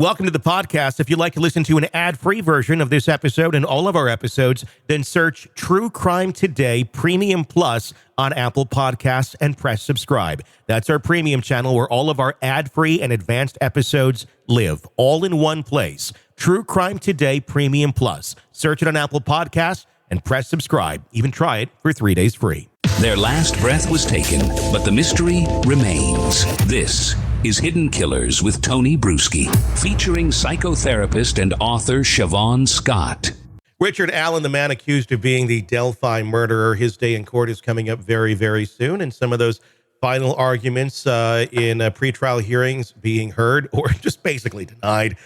Welcome to the podcast. If you'd like to listen to an ad-free version of this episode and all of our episodes, then search True Crime Today Premium Plus on Apple Podcasts and press subscribe. That's our premium channel where all of our ad-free and advanced episodes live, all in one place. True Crime Today Premium Plus. Search it on Apple Podcasts and press subscribe. Even try it for 3 days free. Their last breath was taken, but the mystery remains. This is Hidden Killers with Tony Bruschi, featuring psychotherapist and author Shavaun Scott. Richard Allen, the man accused of being the Delphi murderer, his day in court is coming up very, very soon, and some of those final arguments in pretrial hearings being heard or just basically denied,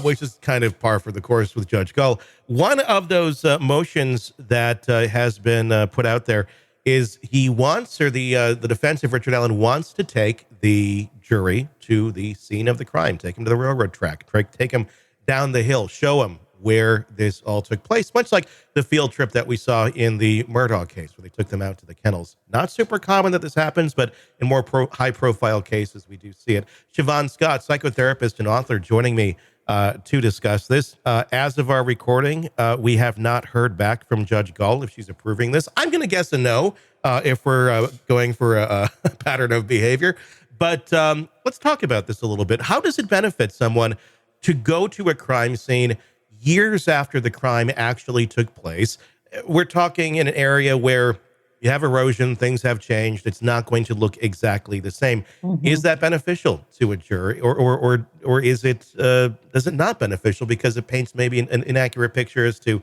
which is kind of par for the course with Judge Gull. One of those motions that has been put out there is he wants, or the defense of Richard Allen wants to take the jury to the scene of the crime, take him to the railroad track, take him down the hill, show him where this all took place, much like the field trip that we saw in the Murdaugh case, where they took them out to the kennels. Not super common that this happens, but in more high-profile cases, we do see it. Shavaun Scott, psychotherapist and author, joining me to discuss this. As of our recording, we have not heard back from Judge Gull if she's approving this. I'm going to guess a no if we're going for a pattern of behavior. But let's talk about this a little bit. How does it benefit someone to go to a crime scene years after the crime actually took place? We're talking in an area where you have erosion, things have changed. It's not going to look exactly the same. Mm-hmm. Is that beneficial to a jury, or is it is it not beneficial because it paints maybe an inaccurate picture as to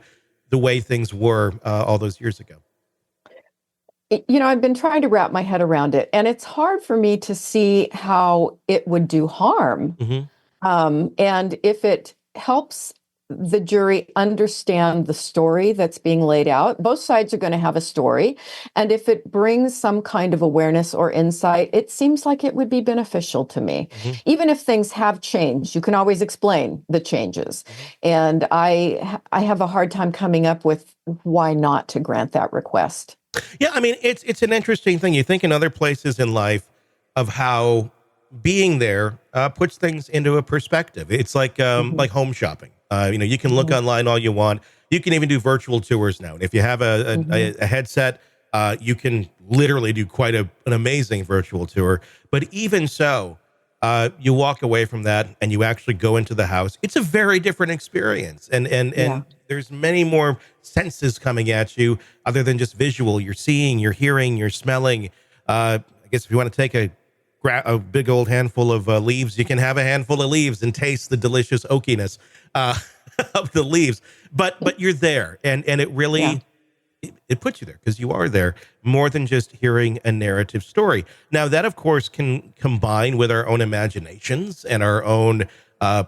the way things were all those years ago? You know, I've been trying to wrap my head around it, and it's hard for me to see how it would do harm. Mm-hmm. And if it helps the jury understand the story that's being laid out, both sides are going to have a story. And if it brings some kind of awareness or insight, it seems like it would be beneficial to me. Mm-hmm. Even if things have changed, you can always explain the changes. Mm-hmm. And I have a hard time coming up with why not to grant that request. Yeah, I mean, it's an interesting thing. You think in other places in life of how being there puts things into a perspective. It's like like home shopping. You can look online all you want. You can even do virtual tours now. And if you have a headset, you can literally do quite an amazing virtual tour. But even so, you walk away from that and you actually go into the house. It's a very different experience. And there's many more senses coming at you other than just visual. You're seeing, you're hearing, you're smelling. I guess if you want to take a big old handful of leaves, you can have a handful of leaves and taste the delicious oakiness of the leaves. But you're there, and it really it puts you there because you are there more than just hearing a narrative story. Now that, of course, can combine with our own imaginations and our own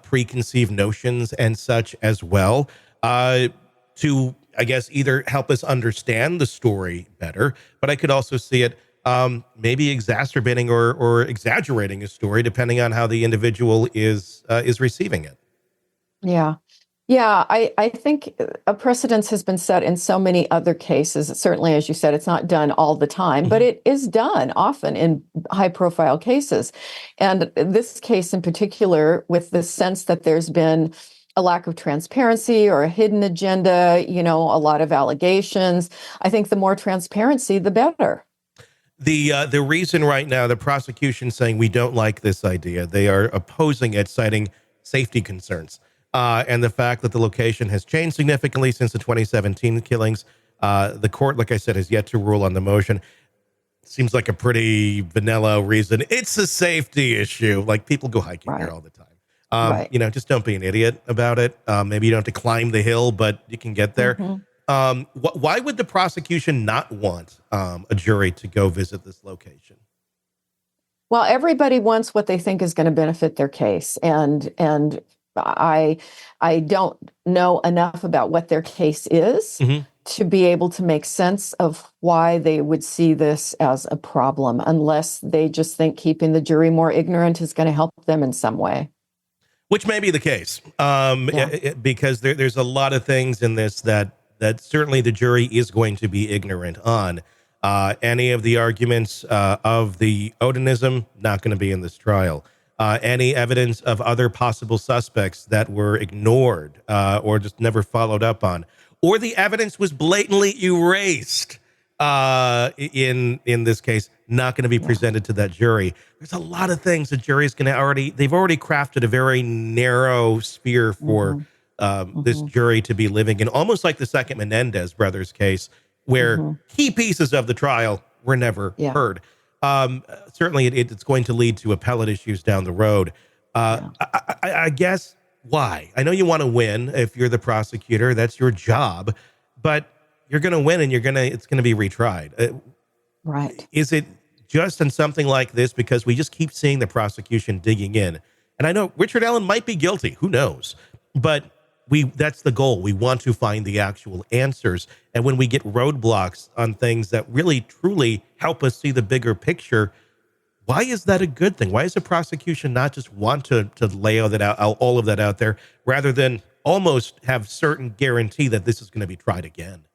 preconceived notions and such as well to, I guess, either help us understand the story better, but I could also see it maybe exacerbating or exaggerating a story depending on how the individual is receiving it. Yeah. Yeah, I think a precedence has been set in so many other cases. Certainly, as you said, it's not done all the time, but it is done often in high-profile cases. And this case in particular, with the sense that there's been a lack of transparency or a hidden agenda, a lot of allegations, I think the more transparency, the better. The reason right now the prosecution saying we don't like this idea, they are opposing it, citing safety concerns. And the fact that the location has changed significantly since the 2017 killings. The court, like I said, has yet to rule on the motion. Seems like a pretty vanilla reason. It's a safety issue. Like, people go hiking there all the time. Just don't be an idiot about it. Maybe you don't have to climb the hill, but you can get there. Mm-hmm. Why would the prosecution not want a jury to go visit this location? Well, everybody wants what they think is going to benefit their case. And I don't know enough about what their case is to be able to make sense of why they would see this as a problem, unless they just think keeping the jury more ignorant is going to help them in some way. Which may be the case, because there's a lot of things in this that certainly the jury is going to be ignorant on. Any of the arguments of the Odinism, not going to be in this trial. any evidence of other possible suspects that were ignored or just never followed up on, or the evidence was blatantly erased in this case, not going to be presented to that jury. There's a lot of things the jury's going to they've already crafted a very narrow sphere for this jury to be living in, almost like the second Menendez brothers case, where key pieces of the trial were never heard. Certainly it's going to lead to appellate issues down the road. I guess why? I know you want to win if you're the prosecutor, that's your job, but you're going to win and it's going to be retried. Right. Is it just in something like this because we just keep seeing the prosecution digging in? And I know Richard Allen might be guilty, who knows? But that's the goal. We want to find the actual answers. And when we get roadblocks on things that really, truly help us see the bigger picture, why is that a good thing? Why does the prosecution not just want to lay all of that out there rather than almost have certain guarantee that this is going to be tried again?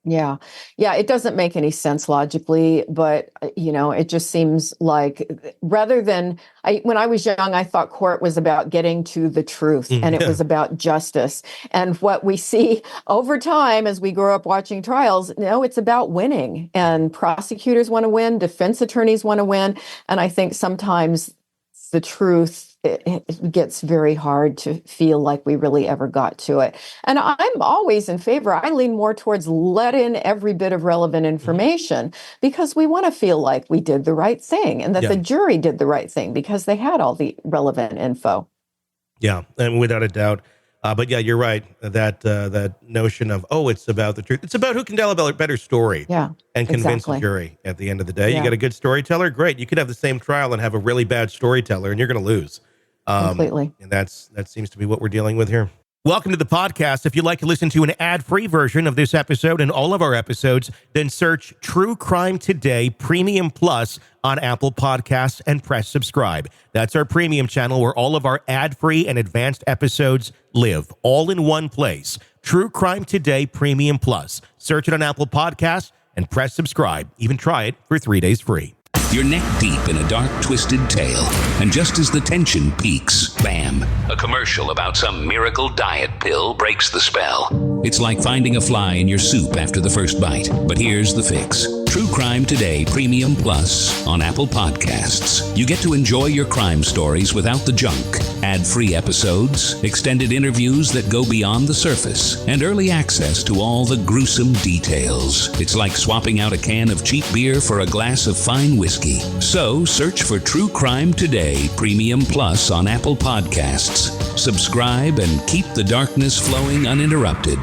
Yeah. It doesn't make any sense logically, but it just seems like rather than when I was young, I thought court was about getting to the truth and it was about justice. And what we see over time as we grow up watching trials, it's about winning, and prosecutors want to win, defense attorneys want to win. And I think sometimes the truth, it gets very hard to feel like we really ever got to it. And I'm always in favor. I lean more towards let in every bit of relevant information because we want to feel like we did the right thing and that the jury did the right thing because they had all the relevant info. Yeah, and without a doubt. But yeah, you're right. That notion of, it's about the truth. It's about who can tell a better story and convince the jury at the end of the day. You got a good storyteller? Great. You could have the same trial and have a really bad storyteller and you're going to lose. Completely. And that seems to be what we're dealing with here. Welcome to the podcast. If you'd like to listen to an ad-free version of this episode and all of our episodes, then search True Crime Today Premium Plus on Apple Podcasts and press subscribe. That's our premium channel where all of our ad-free and advanced episodes live, all in one place. True Crime Today Premium Plus. Search it on Apple Podcasts and press subscribe. Even try it for 3 days free. You're neck deep in a dark, twisted tale, and just as the tension peaks, bam, a commercial about some miracle diet pill breaks the spell. It's like finding a fly in your soup after the first bite, but here's the fix. True Crime Today Premium Plus on Apple Podcasts. You get to enjoy your crime stories without the junk, ad-free episodes, extended interviews that go beyond the surface, and early access to all the gruesome details. It's like swapping out a can of cheap beer for a glass of fine whiskey. So search for True Crime Today Premium Plus on Apple Podcasts. Subscribe and keep the darkness flowing uninterrupted.